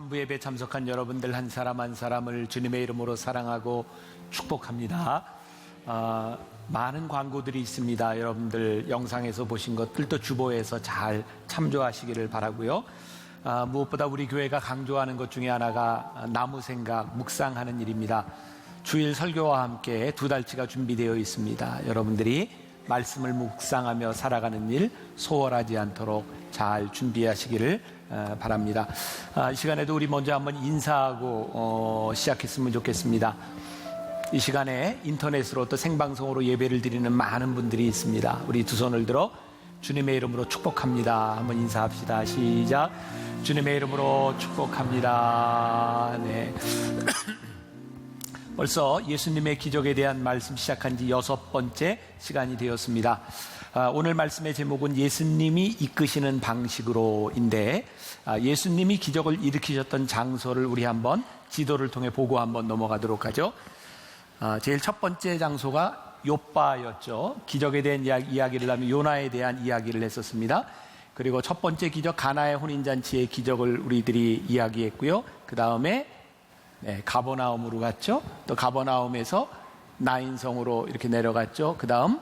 전부 예배 참석한 여러분들 한 사람 한 사람을 주님의 이름으로 사랑하고 축복합니다. 많은 광고들이 있습니다. 여러분들 영상에서 보신 것들도 주보에서 잘 참조하시기를 바라고요. 무엇보다 우리 교회가 강조하는 것 중에 하나가 나무 생각, 묵상하는 일입니다. 주일 설교와 함께 2달치가 준비되어 있습니다. 여러분들이 말씀을 묵상하며 살아가는 일 소홀하지 않도록 잘 준비하시기를 바랍니다. 이 시간에도 우리 먼저 한번 인사하고 시작했으면 좋겠습니다. 이 시간에 인터넷으로 또 생방송으로 예배를 드리는 많은 분들이 있습니다. 우리 두 손을 들어 주님의 이름으로 축복합니다. 한번 인사합시다. 시작. 주님의 이름으로 축복합니다. 네. 벌써 예수님의 기적에 대한 말씀 시작한 지 6번째 시간이 되었습니다. 오늘 말씀의 제목은 예수님이 이끄시는 방식으로인데, 예수님이 기적을 일으키셨던 장소를 우리 한번 지도를 통해 보고 한번 넘어가도록 하죠. 제일 첫 번째 장소가 욥바였죠. 기적에 대한 이야기를 하면 요나에 대한 이야기를 했었습니다. 그리고 첫 번째 기적 가나의 혼인잔치의 기적을 우리들이 이야기했고요. 그 다음에 가버나움으로 갔죠. 또 가버나움에서 나인성으로 이렇게 내려갔죠. 그 다음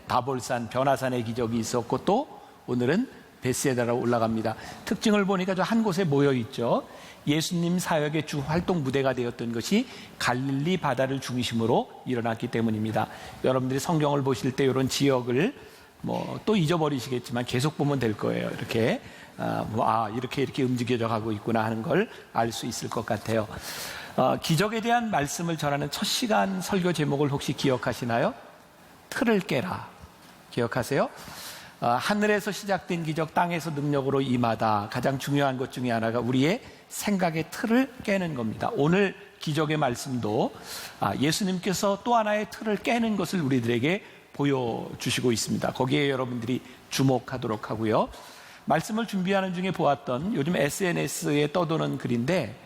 다볼산 변화산의 기적이 있었고, 또 오늘은 베스에다로 올라갑니다. 특징을 보니까 저 한 곳에 모여 있죠. 예수님 사역의 주 활동 무대가 되었던 것이 갈릴리 바다를 중심으로 일어났기 때문입니다. 여러분들이 성경을 보실 때 이런 지역을 또 잊어버리시겠지만 계속 보면 될 거예요. 이렇게 이렇게 움직여져 가고 있구나 하는 걸 알 수 있을 것 같아요. 기적에 대한 말씀을 전하는 첫 시간 설교 제목을 혹시 기억하시나요? 틀을 깨라. 기억하세요? 하늘에서 시작된 기적, 땅에서 능력으로 임하다. 가장 중요한 것 중에 하나가 우리의 생각의 틀을 깨는 겁니다. 오늘 기적의 말씀도 예수님께서 또 하나의 틀을 깨는 것을 우리들에게 보여주시고 있습니다. 거기에 여러분들이 주목하도록 하고요. 말씀을 준비하는 중에 보았던 요즘 SNS에 떠도는 글인데,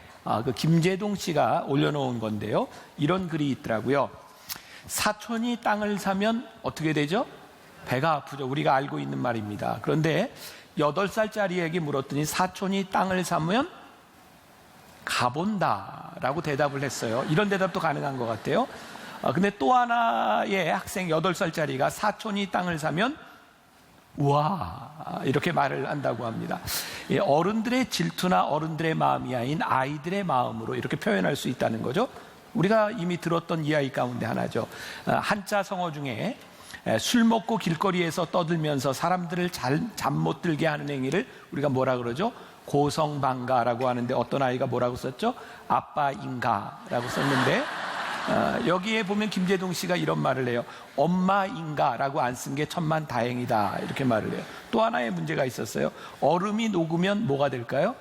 그 김재동 씨가 올려놓은 건데요. 이런 글이 있더라고요. 사촌이 땅을 사면 어떻게 되죠? 배가 아프죠. 우리가 알고 있는 말입니다. 그런데 8살짜리에게 물었더니 사촌이 땅을 사면 가본다 라고 대답을 했어요. 이런 대답도 가능한 것 같아요. 근데 또 하나의 학생 8살짜리가 사촌이 땅을 사면 우와 이렇게 말을 한다고 합니다. 어른들의 질투나 어른들의 마음이 아닌 아이들의 마음으로 이렇게 표현할 수 있다는 거죠. 우리가 이미 들었던 이야기 가운데 하나죠. 한자 성어 중에 술 먹고 길거리에서 떠들면서 사람들을 잠 못 들게 하는 행위를 우리가 뭐라 그러죠? 고성방가라고 하는데, 어떤 아이가 뭐라고 썼죠? 아빠인가라고 썼는데, 여기에 보면 김재동 씨가 이런 말을 해요. 엄마인가라고 안 쓴 게 천만다행이다 이렇게 말을 해요. 또 하나의 문제가 있었어요. 얼음이 녹으면 뭐가 될까요?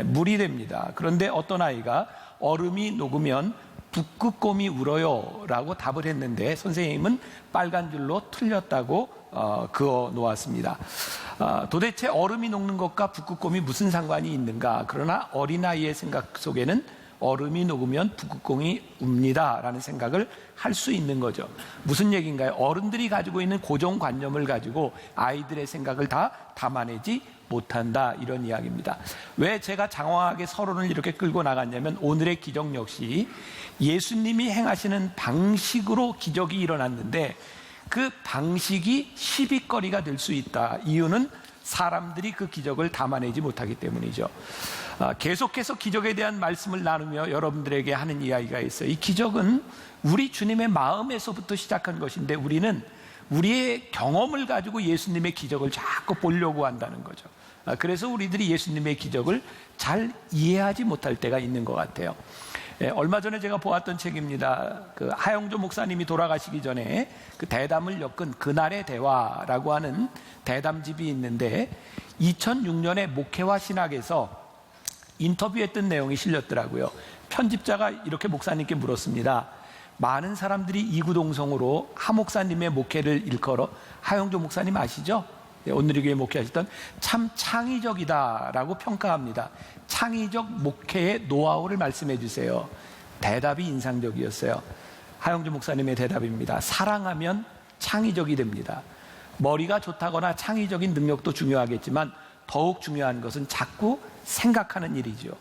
물이 됩니다. 그런데 어떤 아이가 얼음이 녹으면 북극곰이 울어요 라고 답을 했는데, 선생님은 빨간 줄로 틀렸다고 그어 놓았습니다. 도대체 얼음이 녹는 것과 북극곰이 무슨 상관이 있는가? 그러나 어린아이의 생각 속에는 얼음이 녹으면 북극곰이 웁니다 라는 생각을 할 수 있는 거죠. 무슨 얘기인가요? 어른들이 가지고 있는 고정관념을 가지고 아이들의 생각을 다 담아내지 못한다, 이런 이야기입니다. 왜 제가 장황하게 서론을 이렇게 끌고 나갔냐면, 오늘의 기적 역시 예수님이 행하시는 방식으로 기적이 일어났는데 그 방식이 시비거리가 될 수 있다. 이유는 사람들이 그 기적을 담아내지 못하기 때문이죠. 계속해서 기적에 대한 말씀을 나누며 여러분들에게 하는 이야기가 있어요. 이 기적은 우리 주님의 마음에서부터 시작한 것인데, 우리는 우리의 경험을 가지고 예수님의 기적을 자꾸 보려고 한다는 거죠. 그래서 우리들이 예수님의 기적을 잘 이해하지 못할 때가 있는 것 같아요. 얼마 전에 제가 보았던 책입니다. 그 하영조 목사님이 돌아가시기 전에 그 대담을 엮은 그날의 대화라고 하는 대담집이 있는데, 2006년에 목회와 신학에서 인터뷰했던 내용이 실렸더라고요. 편집자가 이렇게 목사님께 물었습니다. 많은 사람들이 이구동성으로 하 목사님의 목회를 일컬어, 하영조 목사님 아시죠? 오늘의 교회 목회하셨던, 참 창의적이다라고 평가합니다. 창의적 목회의 노하우를 말씀해 주세요. 대답이 인상적이었어요. 하영주 목사님의 대답입니다. 사랑하면 창의적이 됩니다. 머리가 좋다거나 창의적인 능력도 중요하겠지만 더욱 중요한 것은 자꾸 생각하는 일이죠.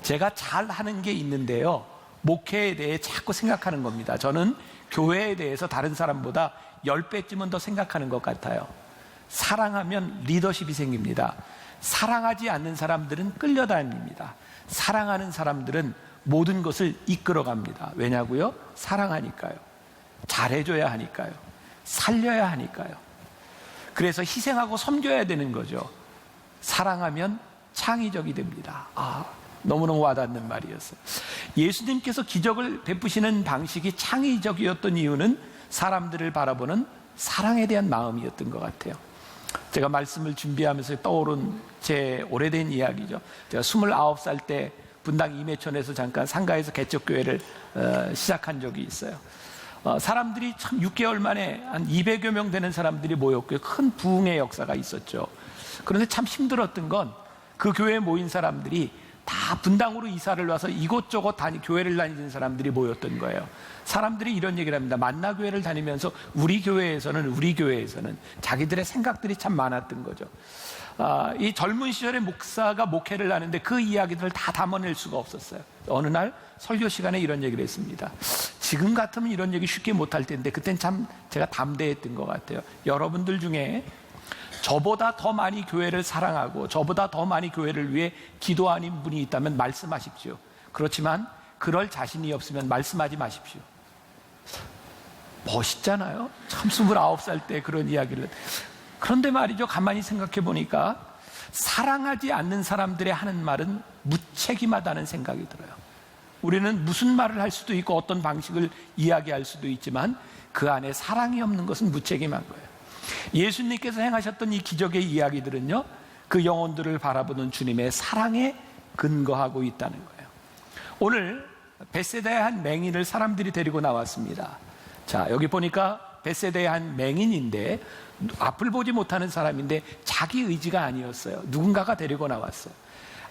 제가 잘하는 게 있는데요, 목회에 대해 자꾸 생각하는 겁니다. 저는 교회에 대해서 다른 사람보다 10배쯤은 더 생각하는 것 같아요. 사랑하면 리더십이 생깁니다. 사랑하지 않는 사람들은 끌려다닙니다. 사랑하는 사람들은 모든 것을 이끌어갑니다. 왜냐고요? 사랑하니까요. 잘해줘야 하니까요. 살려야 하니까요. 그래서 희생하고 섬겨야 되는 거죠. 사랑하면 창의적이 됩니다. 너무너무 와닿는 말이었어요. 예수님께서 기적을 베푸시는 방식이 창의적이었던 이유는 사람들을 바라보는 사랑에 대한 마음이었던 것 같아요. 제가 말씀을 준비하면서 떠오른 제 오래된 이야기죠. 제가 29살 때 분당 임해촌에서 잠깐 상가에서 개척교회를 시작한 적이 있어요. 사람들이 참 6개월 만에 한 200여 명 되는 사람들이 모였고요. 큰 부흥의 역사가 있었죠. 그런데 참 힘들었던 건 그 교회에 모인 사람들이 다 분당으로 이사를 와서 이곳저곳 교회를 다니는 사람들이 모였던 거예요. 사람들이 이런 얘기를 합니다. 만나교회를 다니면서 우리 교회에서는 자기들의 생각들이 참 많았던 거죠. 이 젊은 시절에 목사가 목회를 하는데 그 이야기들을 다 담아낼 수가 없었어요. 어느 날 설교 시간에 이런 얘기를 했습니다. 지금 같으면 이런 얘기 쉽게 못할 텐데 그땐 참 제가 담대했던 것 같아요. 여러분들 중에 저보다 더 많이 교회를 사랑하고 저보다 더 많이 교회를 위해 기도하는 분이 있다면 말씀하십시오. 그렇지만 그럴 자신이 없으면 말씀하지 마십시오. 멋있잖아요. 참 29살 때 그런 이야기를. 그런데 말이죠, 가만히 생각해 보니까 사랑하지 않는 사람들의 하는 말은 무책임하다는 생각이 들어요. 우리는 무슨 말을 할 수도 있고 어떤 방식을 이야기할 수도 있지만 그 안에 사랑이 없는 것은 무책임한 거예요. 예수님께서 행하셨던 이 기적의 이야기들은요, 그 영혼들을 바라보는 주님의 사랑에 근거하고 있다는 거예요. 오늘 벳세다의 한 맹인을 사람들이 데리고 나왔습니다. 자, 여기 보니까 벳세다의 한 맹인인데 앞을 보지 못하는 사람인데 자기 의지가 아니었어요. 누군가가 데리고 나왔어요.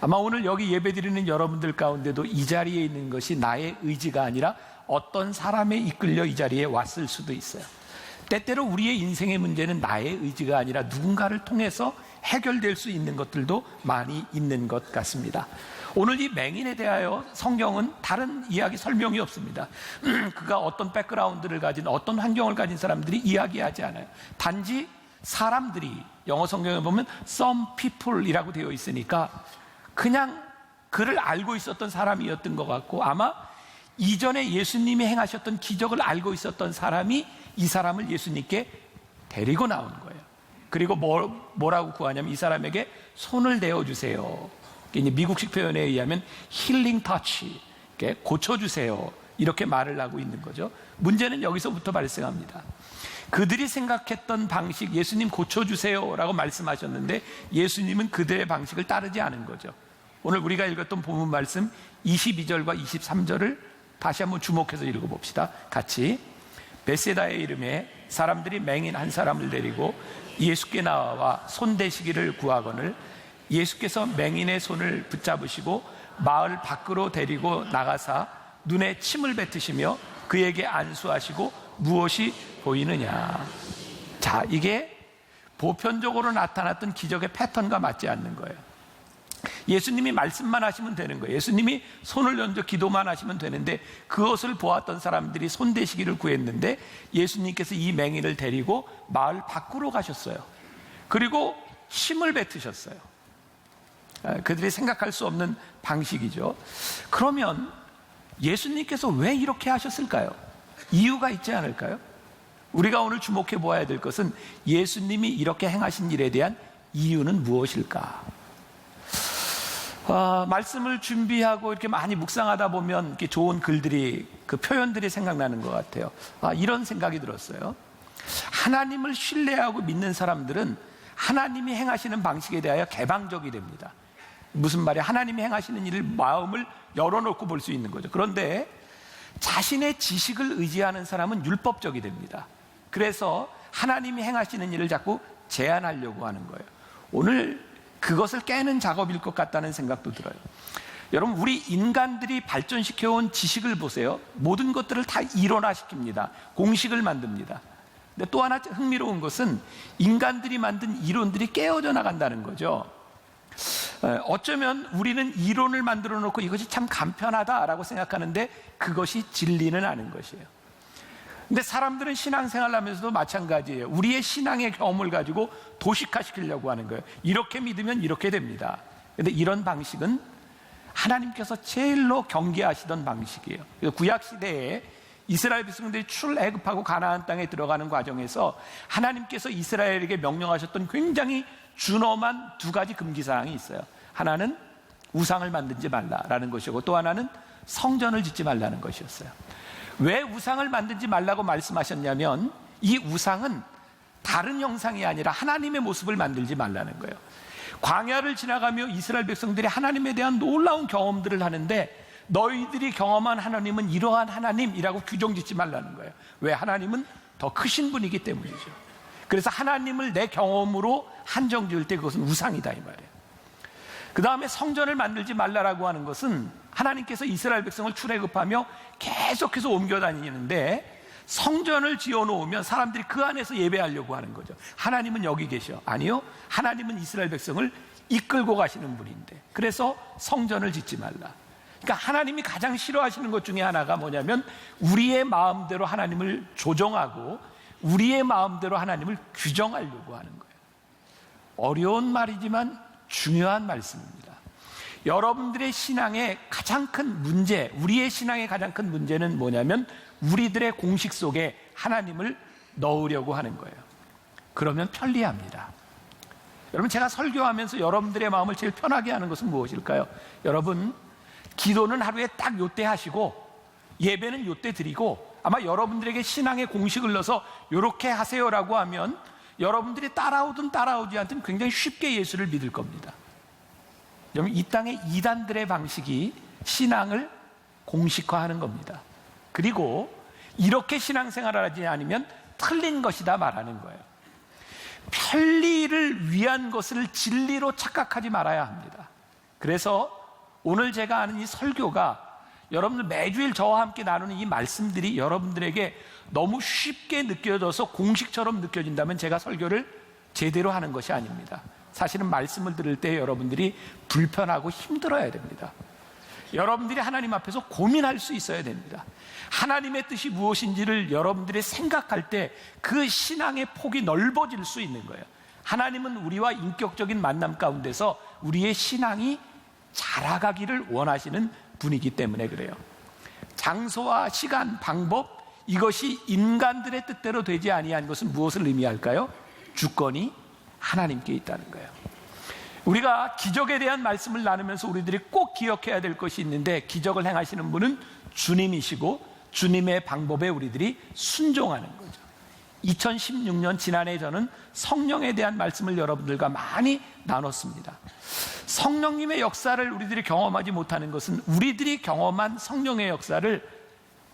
아마 오늘 여기 예배드리는 여러분들 가운데도 이 자리에 있는 것이 나의 의지가 아니라 어떤 사람에 이끌려 이 자리에 왔을 수도 있어요. 때때로 우리의 인생의 문제는 나의 의지가 아니라 누군가를 통해서 해결될 수 있는 것들도 많이 있는 것 같습니다. 오늘 이 맹인에 대하여 성경은 다른 이야기 설명이 없습니다. 그가 어떤 백그라운드를 가진 어떤 환경을 가진 사람들이 이야기하지 않아요. 단지 사람들이, 영어 성경에 보면 some people이라고 되어 있으니까 그냥 그를 알고 있었던 사람이었던 것 같고, 아마 이전에 예수님이 행하셨던 기적을 알고 있었던 사람이 이 사람을 예수님께 데리고 나온 거예요. 그리고 뭐라고 구하냐면 이 사람에게 손을 대어주세요. 이제 미국식 표현에 의하면 힐링 터치, 고쳐주세요, 이렇게 말을 하고 있는 거죠. 문제는 여기서부터 발생합니다. 그들이 생각했던 방식, 예수님 고쳐주세요 라고 말씀하셨는데 예수님은 그들의 방식을 따르지 않은 거죠. 오늘 우리가 읽었던 본문 말씀 22절과 23절을 다시 한번 주목해서 읽어봅시다. 같이. 벳세다의 이름에 사람들이 맹인 한 사람을 데리고 예수께 나와 손 대시기를 구하거늘 예수께서 맹인의 손을 붙잡으시고 마을 밖으로 데리고 나가사 눈에 침을 뱉으시며 그에게 안수하시고 무엇이 보이느냐. 자, 이게 보편적으로 나타났던 기적의 패턴과 맞지 않는 거예요. 예수님이 말씀만 하시면 되는 거예요. 예수님이 손을 얹어 기도만 하시면 되는데 그것을 보았던 사람들이 손 대시기를 구했는데 예수님께서 이 맹인을 데리고 마을 밖으로 가셨어요. 그리고 침을 뱉으셨어요. 그들이 생각할 수 없는 방식이죠. 그러면 예수님께서 왜 이렇게 하셨을까요? 이유가 있지 않을까요? 우리가 오늘 주목해 보아야 될 것은 예수님이 이렇게 행하신 일에 대한 이유는 무엇일까? 말씀을 준비하고 이렇게 많이 묵상하다 보면 이렇게 좋은 글들이, 그 표현들이 생각나는 것 같아요. 이런 생각이 들었어요. 하나님을 신뢰하고 믿는 사람들은 하나님이 행하시는 방식에 대하여 개방적이 됩니다. 무슨 말이야? 하나님이 행하시는 일을 마음을 열어놓고 볼 수 있는 거죠. 그런데 자신의 지식을 의지하는 사람은 율법적이 됩니다. 그래서 하나님이 행하시는 일을 자꾸 제한하려고 하는 거예요. 오늘 그것을 깨는 작업일 것 같다는 생각도 들어요. 여러분, 우리 인간들이 발전시켜온 지식을 보세요. 모든 것들을 다 이론화시킵니다. 공식을 만듭니다. 근데 또 하나 흥미로운 것은 인간들이 만든 이론들이 깨어져 나간다는 거죠. 어쩌면 우리는 이론을 만들어 놓고 이것이 참 간편하다라고 생각하는데 그것이 진리는 아닌 것이에요. 근데 사람들은 신앙생활을 하면서도 마찬가지예요. 우리의 신앙의 경험을 가지고 도식화시키려고 하는 거예요. 이렇게 믿으면 이렇게 됩니다. 근데 이런 방식은 하나님께서 제일로 경계하시던 방식이에요. 구약시대에 이스라엘 백성들이 출애굽하고 가나안 땅에 들어가는 과정에서 하나님께서 이스라엘에게 명령하셨던 굉장히 준엄한 두 가지 금기사항이 있어요. 하나는 우상을 만들지 말라라는 것이고, 또 하나는 성전을 짓지 말라는 것이었어요. 왜 우상을 만들지 말라고 말씀하셨냐면, 이 우상은 다른 형상이 아니라 하나님의 모습을 만들지 말라는 거예요. 광야를 지나가며 이스라엘 백성들이 하나님에 대한 놀라운 경험들을 하는데, 너희들이 경험한 하나님은 이러한 하나님이라고 규정짓지 말라는 거예요. 왜? 하나님은 더 크신 분이기 때문이죠. 그래서 하나님을 내 경험으로 한정 지을 때 그것은 우상이다 이 말이에요. 그 다음에 성전을 만들지 말라라고 하는 것은 하나님께서 이스라엘 백성을 출애굽하며 계속해서 옮겨 다니는데, 성전을 지어놓으면 사람들이 그 안에서 예배하려고 하는 거죠. 하나님은 여기 계셔. 아니요, 하나님은 이스라엘 백성을 이끌고 가시는 분인데, 그래서 성전을 짓지 말라. 그러니까 하나님이 가장 싫어하시는 것 중에 하나가 뭐냐면, 우리의 마음대로 하나님을 조정하고 우리의 마음대로 하나님을 규정하려고 하는 거예요. 어려운 말이지만 중요한 말씀입니다. 여러분들의 신앙의 가장 큰 문제, 우리의 신앙의 가장 큰 문제는 뭐냐면, 우리들의 공식 속에 하나님을 넣으려고 하는 거예요. 그러면 편리합니다. 여러분, 제가 설교하면서 여러분들의 마음을 제일 편하게 하는 것은 무엇일까요? 여러분, 기도는 하루에 딱 요때 하시고 예배는 요때 드리고, 아마 여러분들에게 신앙의 공식을 넣어서 이렇게 하세요라고 하면 여러분들이 따라오든 따라오지 않든 굉장히 쉽게 예수를 믿을 겁니다. 여러분, 이 땅의 이단들의 방식이 신앙을 공식화하는 겁니다. 그리고 이렇게 신앙생활을 하지 않으면 틀린 것이다 말하는 거예요. 편리를 위한 것을 진리로 착각하지 말아야 합니다. 그래서 오늘 제가 하는 이 설교가, 여러분들 매주일 저와 함께 나누는 이 말씀들이 여러분들에게 너무 쉽게 느껴져서 공식처럼 느껴진다면 제가 설교를 제대로 하는 것이 아닙니다. 사실은 말씀을 들을 때 여러분들이 불편하고 힘들어야 됩니다. 여러분들이 하나님 앞에서 고민할 수 있어야 됩니다. 하나님의 뜻이 무엇인지를 여러분들이 생각할 때 그 신앙의 폭이 넓어질 수 있는 거예요. 하나님은 우리와 인격적인 만남 가운데서 우리의 신앙이 자라가기를 원하시는 분이기 때문에 그래요. 장소와 시간, 방법, 이것이 인간들의 뜻대로 되지 아니한 것은 무엇을 의미할까요? 주권이 하나님께 있다는 거예요. 우리가 기적에 대한 말씀을 나누면서 우리들이 꼭 기억해야 될 것이 있는데, 기적을 행하시는 분은 주님이시고 주님의 방법에 우리들이 순종하는 거죠. 2016년 지난해 저는 성령에 대한 말씀을 여러분들과 많이 나눴습니다. 성령님의 역사를 우리들이 경험하지 못하는 것은 우리들이 경험한 성령의 역사를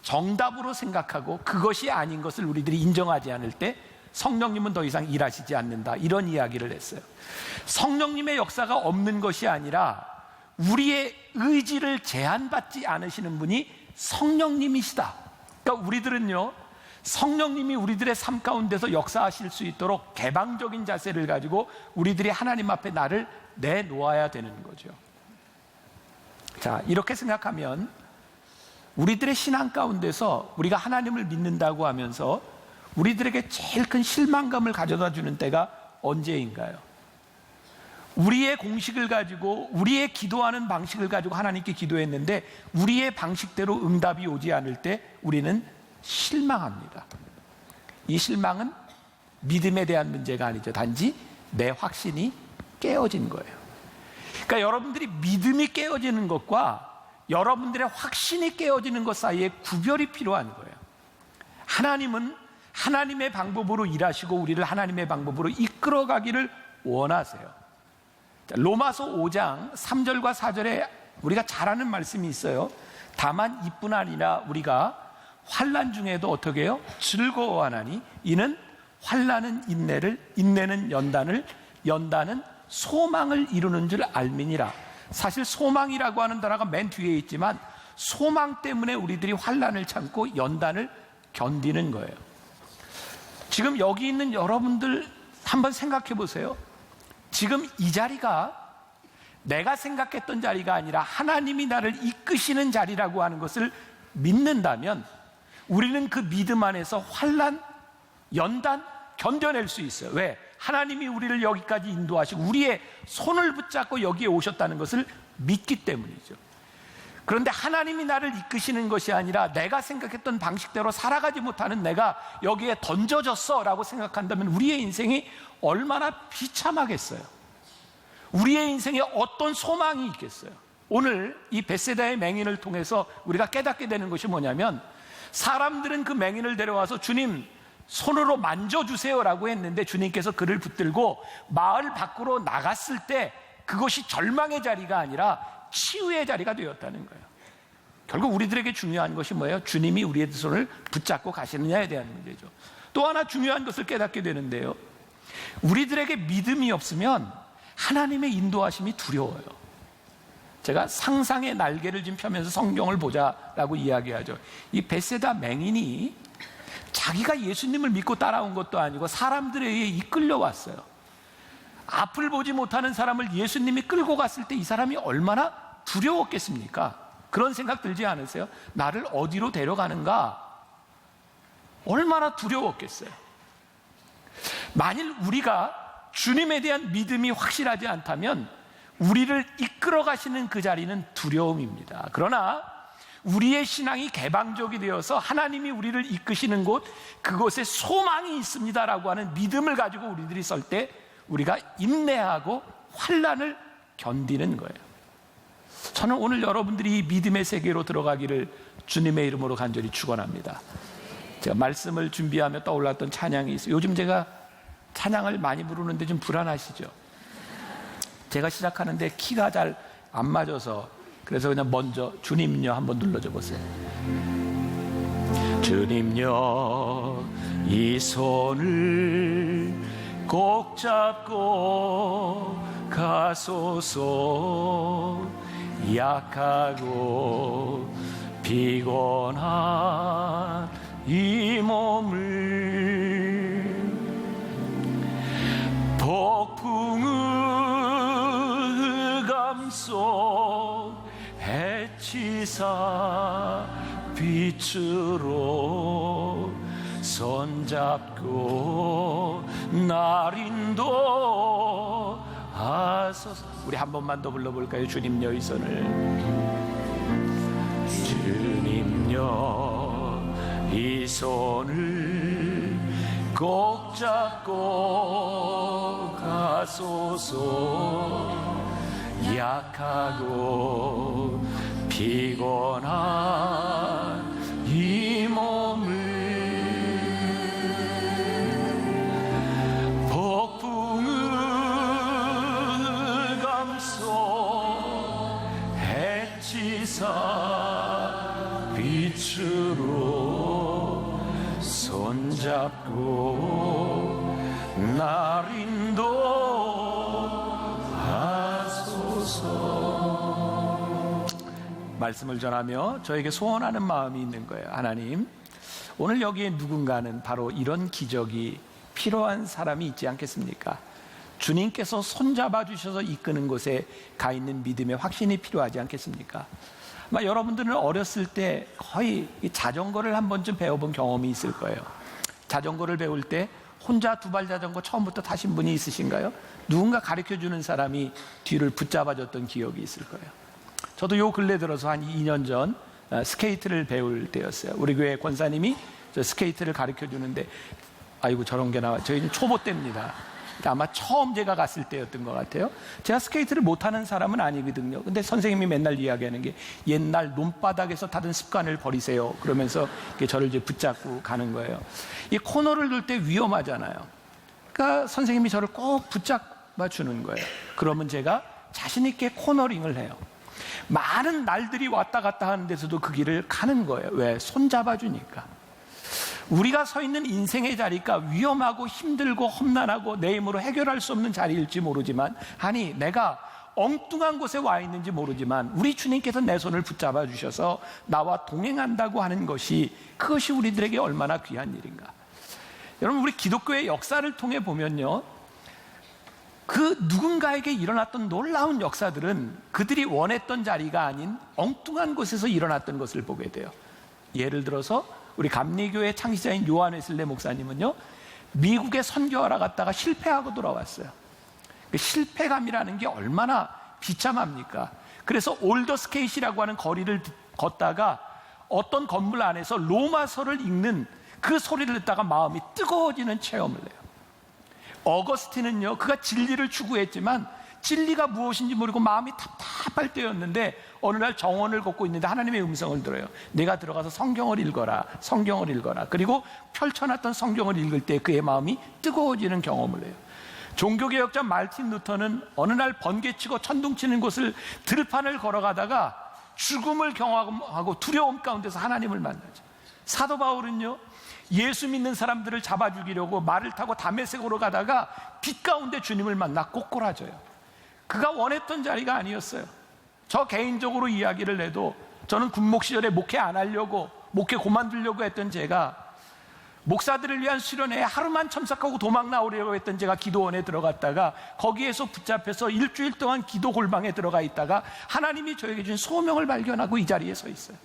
정답으로 생각하고 그것이 아닌 것을 우리들이 인정하지 않을 때 성령님은 더 이상 일하시지 않는다, 이런 이야기를 했어요. 성령님의 역사가 없는 것이 아니라 우리의 의지를 제한받지 않으시는 분이 성령님이시다. 그러니까 우리들은요, 성령님이 우리들의 삶 가운데서 역사하실 수 있도록 개방적인 자세를 가지고 우리들이 하나님 앞에 나를 내놓아야 되는 거죠. 자, 이렇게 생각하면 우리들의 신앙 가운데서 우리가 하나님을 믿는다고 하면서 우리들에게 제일 큰 실망감을 가져다 주는 때가 언제인가요? 우리의 공식을 가지고, 우리의 기도하는 방식을 가지고 하나님께 기도했는데 우리의 방식대로 응답이 오지 않을 때 우리는 실망합니다. 이 실망은 믿음에 대한 문제가 아니죠. 단지 내 확신이 깨어진 거예요. 그러니까 여러분들이 믿음이 깨어지는 것과 여러분들의 확신이 깨어지는 것 사이에 구별이 필요한 거예요. 하나님은 하나님의 방법으로 일하시고 우리를 하나님의 방법으로 이끌어가기를 원하세요. 로마서 5장 3절과 4절에 우리가 잘 아는 말씀이 있어요. 다만 이뿐 아니라 우리가 환난 중에도 어떻게 해요? 즐거워하나니 이는 환난은 인내를, 인내는 연단을, 연단은 소망을 이루는 줄 알미니라. 사실 소망이라고 하는 단어가 맨 뒤에 있지만 소망 때문에 우리들이 환난을 참고 연단을 견디는 거예요. 지금 여기 있는 여러분들 한번 생각해 보세요. 지금 이 자리가 내가 생각했던 자리가 아니라 하나님이 나를 이끄시는 자리라고 하는 것을 믿는다면 우리는 그 믿음 안에서 환난, 연단 견뎌낼 수 있어요. 왜? 하나님이 우리를 여기까지 인도하시고 우리의 손을 붙잡고 여기에 오셨다는 것을 믿기 때문이죠. 그런데 하나님이 나를 이끄시는 것이 아니라 내가 생각했던 방식대로 살아가지 못하는 내가 여기에 던져졌어 라고 생각한다면 우리의 인생이 얼마나 비참하겠어요. 우리의 인생에 어떤 소망이 있겠어요. 오늘 이 벳세다의 맹인을 통해서 우리가 깨닫게 되는 것이 뭐냐면, 사람들은 그 맹인을 데려와서 주님 손으로 만져주세요 라고 했는데 주님께서 그를 붙들고 마을 밖으로 나갔을 때 그것이 절망의 자리가 아니라 치유의 자리가 되었다는 거예요. 결국 우리들에게 중요한 것이 뭐예요? 주님이 우리의 손을 붙잡고 가시느냐에 대한 문제죠. 또 하나 중요한 것을 깨닫게 되는데요, 우리들에게 믿음이 없으면 하나님의 인도하심이 두려워요. 제가 상상의 날개를 좀 펴면서 성경을 보자라고 이야기하죠. 이 벳세다 맹인이 자기가 예수님을 믿고 따라온 것도 아니고 사람들에 의해 이끌려 왔어요. 앞을 보지 못하는 사람을 예수님이 끌고 갔을 때 이 사람이 얼마나 두려웠겠습니까? 그런 생각 들지 않으세요? 나를 어디로 데려가는가? 얼마나 두려웠겠어요. 만일 우리가 주님에 대한 믿음이 확실하지 않다면 우리를 이끌어 가시는 그 자리는 두려움입니다. 그러나 우리의 신앙이 개방적이 되어서 하나님이 우리를 이끄시는 곳, 그곳에 소망이 있습니다라고 하는 믿음을 가지고 우리들이 설 때 우리가 인내하고 환난을 견디는 거예요. 저는 오늘 여러분들이 이 믿음의 세계로 들어가기를 주님의 이름으로 간절히 축원합니다. 제가 말씀을 준비하며 떠올랐던 찬양이 있어요. 요즘 제가 찬양을 많이 부르는데 좀 불안하시죠? 제가 시작하는데 키가 잘 안 맞아서, 그래서 그냥 먼저 주님요 한번 눌러줘 보세요. 주님요 이 손을 꼭 잡고 가소서. 약하고 피곤한 이 몸을 폭풍을 감속 해치사 빛으로 손잡고 날 인도하소서. 우리 한 번만 더 불러볼까요? 주님여 이 손을. 주님여 이 손을 꼭 잡고 가소서. 약하고 피곤한 이 몸을 폭풍을 감속 해치사 빛으로 손잡고 날 인도하소서. 말씀을 전하며 저에게 소원하는 마음이 있는 거예요. 하나님, 오늘 여기에 누군가는 바로 이런 기적이 필요한 사람이 있지 않겠습니까? 주님께서 손잡아 주셔서 이끄는 곳에 가 있는 믿음의 확신이 필요하지 않겠습니까? 아마 여러분들은 어렸을 때 거의 자전거를 한 번쯤 배워본 경험이 있을 거예요. 자전거를 배울 때 혼자 두발 자전거 처음부터 타신 분이 있으신가요? 누군가 가르쳐주는 사람이 뒤를 붙잡아줬던 기억이 있을 거예요. 저도 요 근래 들어서 한 2년 전 스케이트를 배울 때였어요. 우리 교회 권사님이 저 스케이트를 가르쳐주는데, 아이고 저런 게 나와. 저희는 초보 때입니다. 아마 처음 제가 갔을 때였던 것 같아요. 제가 스케이트를 못하는 사람은 아니거든요. 근데 선생님이 맨날 이야기하는 게 옛날 논바닥에서 타던 습관을 버리세요. 그러면서 저를 이제 붙잡고 가는 거예요. 이 코너를 돌 때 위험하잖아요. 그러니까 선생님이 저를 꼭 붙잡아 주는 거예요. 그러면 제가 자신 있게 코너링을 해요. 많은 날들이 왔다 갔다 하는 데서도 그 길을 가는 거예요. 왜? 손잡아 주니까. 우리가 서 있는 인생의 자리가 위험하고 힘들고 험난하고 내 힘으로 해결할 수 없는 자리일지 모르지만, 아니 내가 엉뚱한 곳에 와 있는지 모르지만 우리 주님께서 내 손을 붙잡아 주셔서 나와 동행한다고 하는 것이, 그것이 우리들에게 얼마나 귀한 일인가. 여러분, 우리 기독교의 역사를 통해 보면요, 그 누군가에게 일어났던 놀라운 역사들은 그들이 원했던 자리가 아닌 엉뚱한 곳에서 일어났던 것을 보게 돼요. 예를 들어서 우리 감리교회 창시자인 요한 웨슬레 목사님은요, 미국에 선교하러 갔다가 실패하고 돌아왔어요. 그 실패감이라는 게 얼마나 비참합니까? 그래서 올더스케이시라고 하는 거리를 걷다가 어떤 건물 안에서 로마서를 읽는 그 소리를 듣다가 마음이 뜨거워지는 체험을 해요. 어거스틴은요, 그가 진리를 추구했지만 진리가 무엇인지 모르고 마음이 답답할 때였는데 어느 날 정원을 걷고 있는데 하나님의 음성을 들어요. 내가 들어가서 성경을 읽어라, 성경을 읽어라. 그리고 펼쳐놨던 성경을 읽을 때 그의 마음이 뜨거워지는 경험을 해요. 종교개혁자 말틴 루터는 어느 날 번개치고 천둥치는 곳을 들판을 걸어가다가 죽음을 경험하고 두려움 가운데서 하나님을 만나죠. 사도 바울은요, 예수 믿는 사람들을 잡아 죽이려고 말을 타고 다메섹으로 가다가 빛 가운데 주님을 만나 꼬꾸라져요. 그가 원했던 자리가 아니었어요. 저 개인적으로 이야기를 해도 저는 군목 시절에 목회 안 하려고, 목회 그만두려고 했던 제가, 목사들을 위한 수련회에 하루만 참석하고 도망 나오려고 했던 제가 기도원에 들어갔다가 거기에서 붙잡혀서 일주일 동안 기도 골방에 들어가 있다가 하나님이 저에게 준 소명을 발견하고 이 자리에 서 있어요.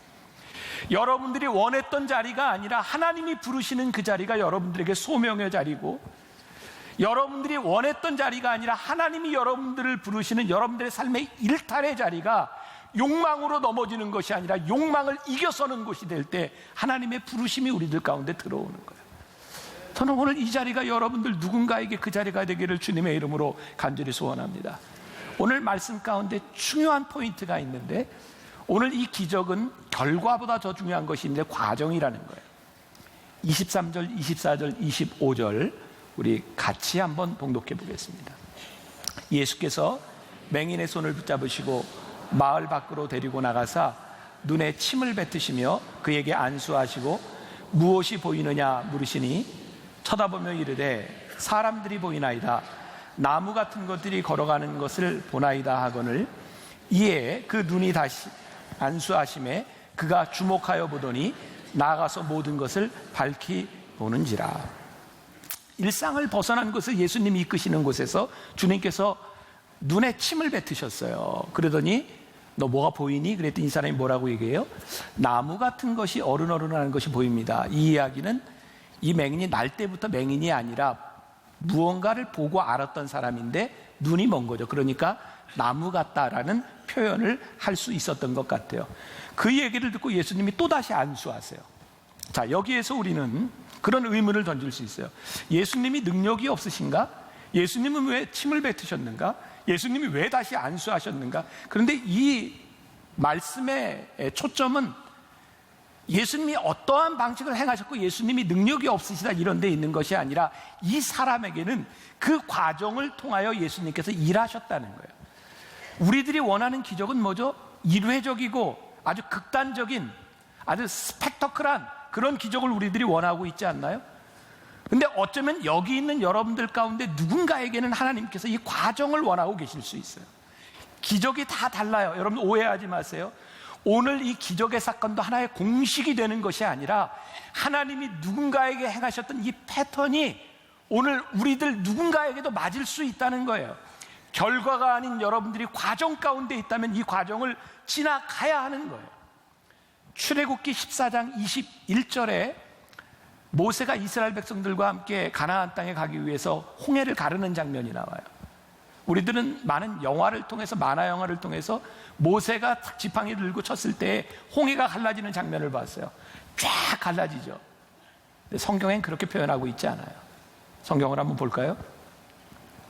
여러분들이 원했던 자리가 아니라 하나님이 부르시는 그 자리가 여러분들에게 소명의 자리고, 여러분들이 원했던 자리가 아니라 하나님이 여러분들을 부르시는 여러분들의 삶의 일탈의 자리가 욕망으로 넘어지는 것이 아니라 욕망을 이겨서는 곳이 될 때 하나님의 부르심이 우리들 가운데 들어오는 거예요. 저는 오늘 이 자리가 여러분들 누군가에게 그 자리가 되기를 주님의 이름으로 간절히 소원합니다. 오늘 말씀 가운데 중요한 포인트가 있는데, 오늘 이 기적은 결과보다 더 중요한 것이 있는데 과정이라는 거예요. 23절, 24절, 25절 우리 같이 한번 봉독해 보겠습니다. 예수께서 맹인의 손을 붙잡으시고 마을 밖으로 데리고 나가사 눈에 침을 뱉으시며 그에게 안수하시고 무엇이 보이느냐 물으시니 쳐다보며 이르되 사람들이 보이나이다. 나무 같은 것들이 걸어가는 것을 보나이다 하거늘, 이에 그 눈이 다시 안수하심에 그가 주목하여 보더니 나아가서 모든 것을 밝히 보는지라. 일상을 벗어난 것을 예수님이 이끄시는 곳에서 주님께서 눈에 침을 뱉으셨어요. 그러더니 너 뭐가 보이니? 그랬더니 이 사람이 뭐라고 얘기해요? 나무 같은 것이 어른어른하는 것이 보입니다. 이 이야기는 이 맹인이 날 때부터 맹인이 아니라 무언가를 보고 알았던 사람인데 눈이 먼 거죠. 그러니까 나무 같다라는 표현을 할 수 있었던 것 같아요. 그 얘기를 듣고 예수님이 또다시 안수하세요. 자, 여기에서 우리는 그런 의문을 던질 수 있어요. 예수님이 능력이 없으신가? 예수님은 왜 침을 뱉으셨는가? 예수님이 왜 다시 안수하셨는가? 그런데 이 말씀의 초점은 예수님이 어떠한 방식을 행하셨고 예수님이 능력이 없으시다 이런 데 있는 것이 아니라 이 사람에게는 그 과정을 통하여 예수님께서 일하셨다는 거예요. 우리들이 원하는 기적은 뭐죠? 일회적이고 아주 극단적인, 아주 스펙터클한 그런 기적을 우리들이 원하고 있지 않나요? 근데 어쩌면 여기 있는 여러분들 가운데 누군가에게는 하나님께서 이 과정을 원하고 계실 수 있어요. 기적이 다 달라요. 여러분 오해하지 마세요. 오늘 이 기적의 사건도 하나의 공식이 되는 것이 아니라 하나님이 누군가에게 행하셨던 이 패턴이 오늘 우리들 누군가에게도 맞을 수 있다는 거예요. 결과가 아닌 여러분들이 과정 가운데 있다면 이 과정을 지나가야 하는 거예요. 출애굽기 14장 21절에 모세가 이스라엘 백성들과 함께 가나안 땅에 가기 위해서 홍해를 가르는 장면이 나와요. 우리들은 많은 영화를 통해서, 만화 영화를 통해서 모세가 지팡이 들고 쳤을 때 홍해가 갈라지는 장면을 봤어요. 쫙 갈라지죠. 근데 성경엔 그렇게 표현하고 있지 않아요. 성경을 한번 볼까요?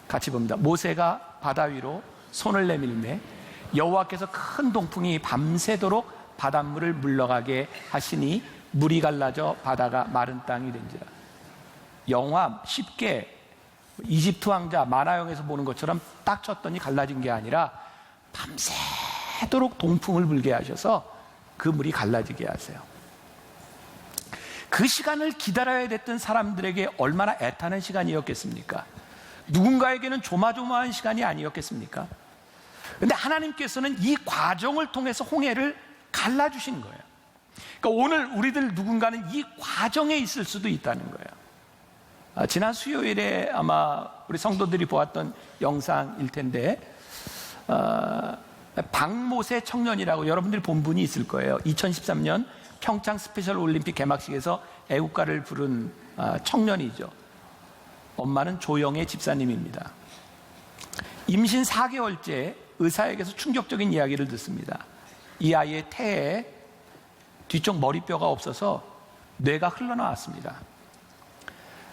같이 봅니다. 모세가 바다 위로 손을 내밀매 여호와께서 큰 동풍이 밤새도록 바닷물을 물러가게 하시니 물이 갈라져 바다가 마른 땅이 된지라. 영화 쉽게 이집트 왕자 만화영에서 보는 것처럼 딱 쳤더니 갈라진 게 아니라 밤새도록 동풍을 불게 하셔서 그 물이 갈라지게 하세요. 그 시간을 기다려야 됐던 사람들에게 얼마나 애타는 시간이었겠습니까? 누군가에게는 조마조마한 시간이 아니었겠습니까? 그런데 하나님께서는 이 과정을 통해서 홍해를 갈라주신 거예요. 그러니까 오늘 우리들 누군가는 이 과정에 있을 수도 있다는 거예요. 지난 수요일에 아마 우리 성도들이 보았던 영상일 텐데 박모세 청년이라고 여러분들이 본 분이 있을 거예요. 2013년 평창 스페셜 올림픽 개막식에서 애국가를 부른 청년이죠. 엄마는 조영애 집사님입니다. 임신 4개월째 의사에게서 충격적인 이야기를 듣습니다. 이 아이의 태에 뒤쪽 머리뼈가 없어서 뇌가 흘러나왔습니다.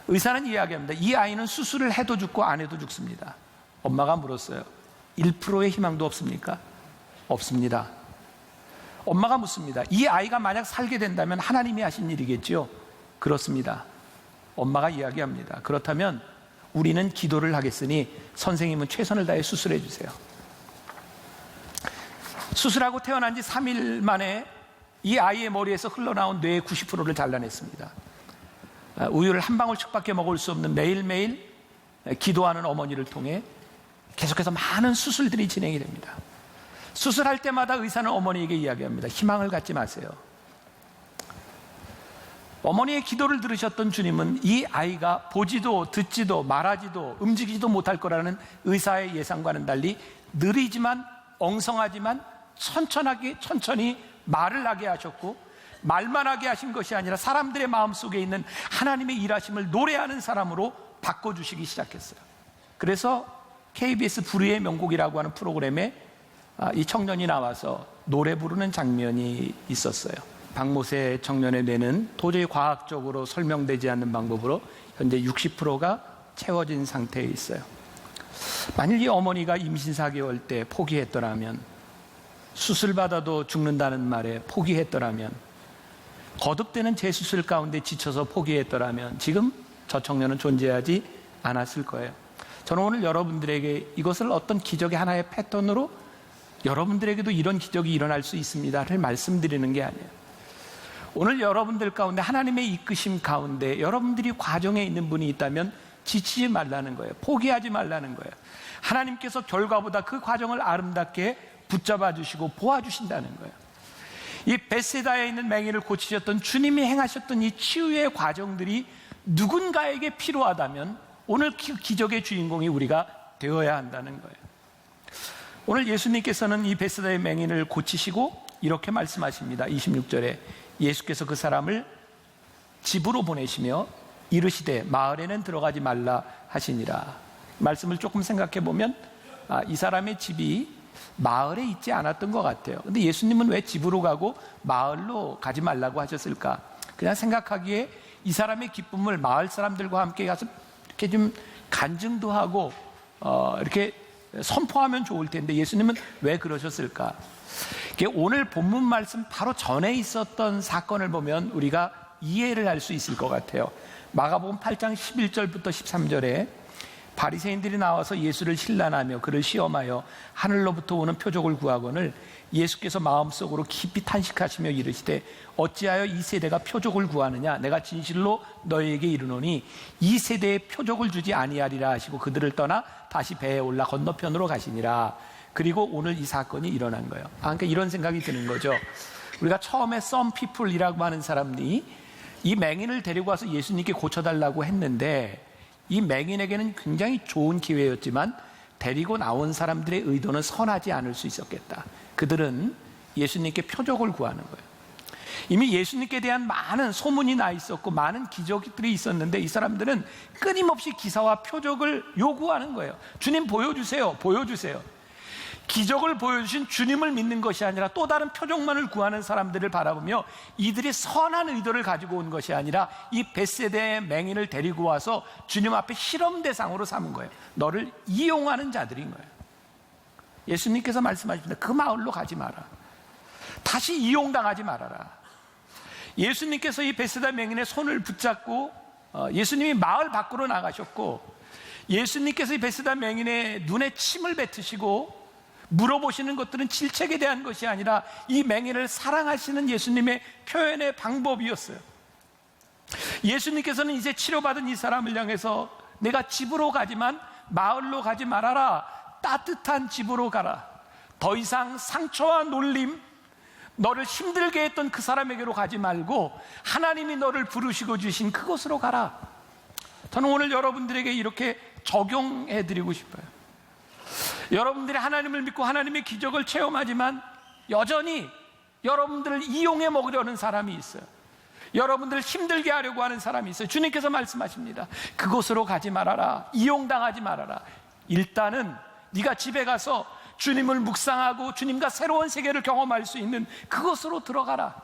의사는 이야기합니다. 이 아이는 수술을 해도 죽고 안 해도 죽습니다. 엄마가 물었어요. 1%의 희망도 없습니까? 없습니다. 엄마가 묻습니다. 이 아이가 만약 살게 된다면 하나님이 하신 일이겠죠? 그렇습니다. 엄마가 이야기합니다. 그렇다면 우리는 기도를 하겠으니 선생님은 최선을 다해 수술해 주세요. 수술하고 태어난 지 3일 만에 이 아이의 머리에서 흘러나온 뇌의 90%를 잘라냈습니다. 우유를 한 방울씩밖에 먹을 수 없는 매일매일 기도하는 어머니를 통해 계속해서 많은 수술들이 진행이 됩니다. 수술할 때마다 의사는 어머니에게 이야기합니다. 희망을 갖지 마세요. 어머니의 기도를 들으셨던 주님은 이 아이가 보지도 듣지도 말하지도 움직이지도 못할 거라는 의사의 예상과는 달리 느리지만 엉성하지만 천천히 말을 하게 하셨고, 말만 하게 하신 것이 아니라 사람들의 마음속에 있는 하나님의 일하심을 노래하는 사람으로 바꿔주시기 시작했어요. 그래서 KBS 불의의 명곡이라고 하는 프로그램에 이 청년이 나와서 노래 부르는 장면이 있었어요. 박모세 청년의 뇌는 도저히 과학적으로 설명되지 않는 방법으로 현재 60%가 채워진 상태에 있어요. 만일 이 어머니가 임신 4개월 때 포기했더라면, 수술받아도 죽는다는 말에 포기했더라면, 거듭되는 재수술 가운데 지쳐서 포기했더라면 지금 저 청년은 존재하지 않았을 거예요. 저는 오늘 여러분들에게 이것을 어떤 기적의 하나의 패턴으로 여러분들에게도 이런 기적이 일어날 수 있습니다를 말씀드리는 게 아니에요. 오늘 여러분들 가운데 하나님의 이끄심 가운데 여러분들이 과정에 있는 분이 있다면 지치지 말라는 거예요. 포기하지 말라는 거예요. 하나님께서 결과보다 그 과정을 아름답게 붙잡아 주시고 보아주신다는 거예요. 이 벳세다에 있는 맹인을 고치셨던 주님이 행하셨던 이 치유의 과정들이 누군가에게 필요하다면 오늘 기적의 주인공이 우리가 되어야 한다는 거예요. 오늘 예수님께서는 이 벳세다의 맹인을 고치시고 이렇게 말씀하십니다. 26절에 예수께서 그 사람을 집으로 보내시며 이르시되 마을에는 들어가지 말라 하시니라. 말씀을 조금 생각해 보면 이 사람의 집이 마을에 있지 않았던 것 같아요. 근데 예수님은 왜 집으로 가고 마을로 가지 말라고 하셨을까? 그냥 생각하기에 이 사람의 기쁨을 마을 사람들과 함께 가서 이렇게 좀 간증도 하고 이렇게 선포하면 좋을 텐데 예수님은 왜 그러셨을까? 오늘 본문 말씀 바로 전에 있었던 사건을 보면 우리가 이해를 할 수 있을 것 같아요. 마가복음 8장 11절부터 13절에 바리새인들이 나와서 예수를 신란하며 그를 시험하여 하늘로부터 오는 표적을 구하거늘 예수께서 마음속으로 깊이 탄식하시며 이르시되 어찌하여 이 세대가 표적을 구하느냐? 내가 진실로 너희에게 이르노니 이 세대에 표적을 주지 아니하리라 하시고 그들을 떠나 다시 배에 올라 건너편으로 가시니라. 그리고 오늘 이 사건이 일어난 거예요. 그러니까 이런 생각이 드는 거죠. 우리가 처음에 some people이라고 하는 사람들이 이 맹인을 데리고 와서 예수님께 고쳐달라고 했는데 이 맹인에게는 굉장히 좋은 기회였지만 데리고 나온 사람들의 의도는 선하지 않을 수 있었겠다. 그들은 예수님께 표적을 구하는 거예요. 이미 예수님께 대한 많은 소문이 나 있었고 많은 기적들이 있었는데 이 사람들은 끊임없이 기사와 표적을 요구하는 거예요. 주님 보여주세요. 보여주세요. 기적을 보여주신 주님을 믿는 것이 아니라 또 다른 표적만을 구하는 사람들을 바라보며 이들이 선한 의도를 가지고 온 것이 아니라 이 벳세다의 맹인을 데리고 와서 주님 앞에 실험 대상으로 삼은 거예요. 너를 이용하는 자들인 거예요. 예수님께서 말씀하십니다. 그 마을로 가지 마라. 다시 이용당하지 말아라. 예수님께서 이 벳세다 맹인의 손을 붙잡고 예수님이 마을 밖으로 나가셨고 예수님께서 이 벳세다 맹인의 눈에 침을 뱉으시고 물어보시는 것들은 질책에 대한 것이 아니라 이 맹인을 사랑하시는 예수님의 표현의 방법이었어요. 예수님께서는 이제 치료받은 이 사람을 향해서 내가 집으로 가지만 마을로 가지 말아라. 따뜻한 집으로 가라. 더 이상 상처와 놀림, 너를 힘들게 했던 그 사람에게로 가지 말고 하나님이 너를 부르시고 주신 그곳으로 가라. 저는 오늘 여러분들에게 이렇게 적용해 드리고 싶어요. 여러분들이 하나님을 믿고 하나님의 기적을 체험하지만 여전히 여러분들을 이용해 먹으려는 사람이 있어요. 여러분들을 힘들게 하려고 하는 사람이 있어요. 주님께서 말씀하십니다. 그곳으로 가지 말아라. 이용당하지 말아라. 일단은 네가 집에 가서 주님을 묵상하고 주님과 새로운 세계를 경험할 수 있는 그곳으로 들어가라.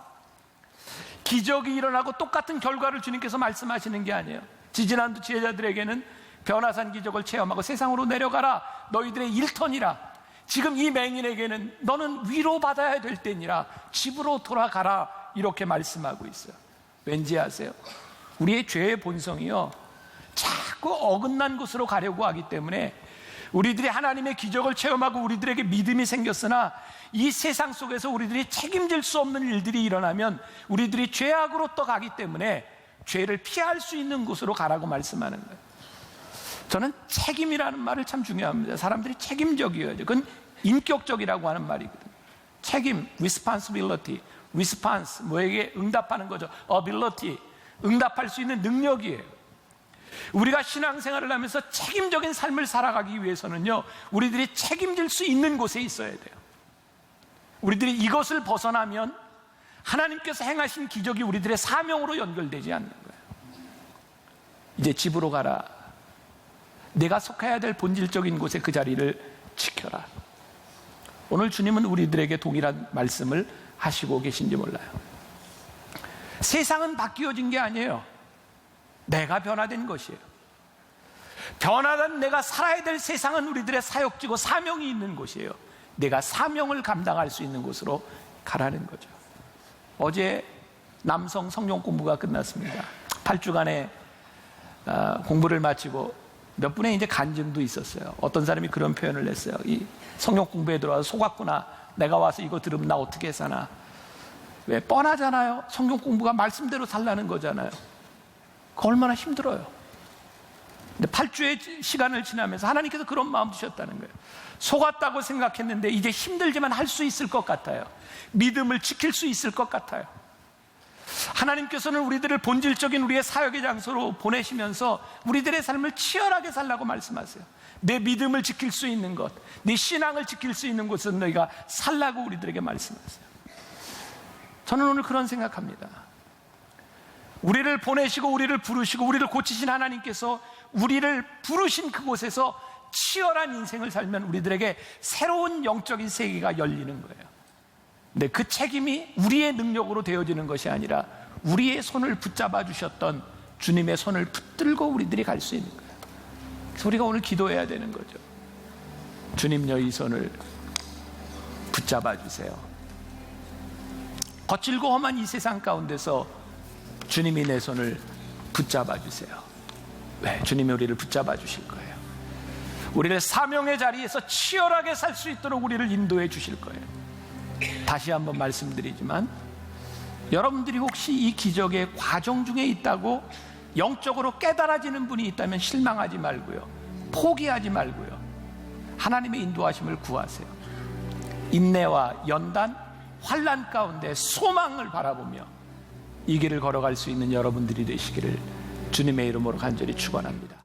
기적이 일어나고 똑같은 결과를 주님께서 말씀하시는 게 아니에요. 지지난주 제자들에게는 변화산 기적을 체험하고 세상으로 내려가라. 너희들의 1턴이라. 지금 이 맹인에게는 너는 위로받아야 될 때니라. 집으로 돌아가라. 이렇게 말씀하고 있어요. 왠지 아세요? 우리의 죄의 본성이요, 자꾸 어긋난 곳으로 가려고 하기 때문에 우리들이 하나님의 기적을 체험하고 우리들에게 믿음이 생겼으나 이 세상 속에서 우리들이 책임질 수 없는 일들이 일어나면 우리들이 죄악으로 떠가기 때문에 죄를 피할 수 있는 곳으로 가라고 말씀하는 거예요. 저는 책임이라는 말을 참 중요합니다. 사람들이 책임적이어야죠. 그건 인격적이라고 하는 말이거든요. 책임, responsibility, response, 뭐에게 응답하는 거죠. ability, 응답할 수 있는 능력이에요. 우리가 신앙생활을 하면서 책임적인 삶을 살아가기 위해서는요, 우리들이 책임질 수 있는 곳에 있어야 돼요. 우리들이 이것을 벗어나면 하나님께서 행하신 기적이 우리들의 사명으로 연결되지 않는 거예요. 이제 집으로 가라. 내가 속해야 될 본질적인 곳에 그 자리를 지켜라. 오늘 주님은 우리들에게 동일한 말씀을 하시고 계신지 몰라요. 세상은 바뀌어진 게 아니에요. 내가 변화된 것이에요. 변화된 내가 살아야 될 세상은 우리들의 사역지고 사명이 있는 곳이에요. 내가 사명을 감당할 수 있는 곳으로 가라는 거죠. 어제 남성 성경 공부가 끝났습니다. 8주간의 공부를 마치고 몇 분의 이제 간증도 있었어요. 어떤 사람이 그런 표현을 했어요. 이 성경 공부에 들어와서 속았구나. 내가 와서 이거 들으면 나 어떻게 사나. 왜? 뻔하잖아요. 성경 공부가 말씀대로 살라는 거잖아요. 그거 얼마나 힘들어요. 근데 8주의 시간을 지나면서 하나님께서 그런 마음 주셨다는 거예요. 속았다고 생각했는데 이제 힘들지만 할 수 있을 것 같아요. 믿음을 지킬 수 있을 것 같아요. 하나님께서는 우리들을 본질적인 우리의 사역의 장소로 보내시면서 우리들의 삶을 치열하게 살라고 말씀하세요. 내 믿음을 지킬 수 있는 것, 내 신앙을 지킬 수 있는 곳은 너희가 살라고 우리들에게 말씀하세요. 저는 오늘 그런 생각합니다. 우리를 보내시고 우리를 부르시고 우리를 고치신 하나님께서 우리를 부르신 그곳에서 치열한 인생을 살면 우리들에게 새로운 영적인 세계가 열리는 거예요. 근데 그 책임이 우리의 능력으로 되어지는 것이 아니라 우리의 손을 붙잡아 주셨던 주님의 손을 붙들고 우리들이 갈 수 있는 거예요. 그래서 우리가 오늘 기도해야 되는 거죠. 주님여, 이 손을 붙잡아 주세요. 거칠고 험한 이 세상 가운데서 주님이 내 손을 붙잡아 주세요. 왜? 주님이 우리를 붙잡아 주실 거예요. 우리를 사명의 자리에서 치열하게 살 수 있도록 우리를 인도해 주실 거예요. 다시 한번 말씀드리지만 여러분들이 혹시 이 기적의 과정 중에 있다고 영적으로 깨달아지는 분이 있다면 실망하지 말고요, 포기하지 말고요, 하나님의 인도하심을 구하세요. 인내와 연단, 환난 가운데 소망을 바라보며 이 길을 걸어갈 수 있는 여러분들이 되시기를 주님의 이름으로 간절히 축원합니다.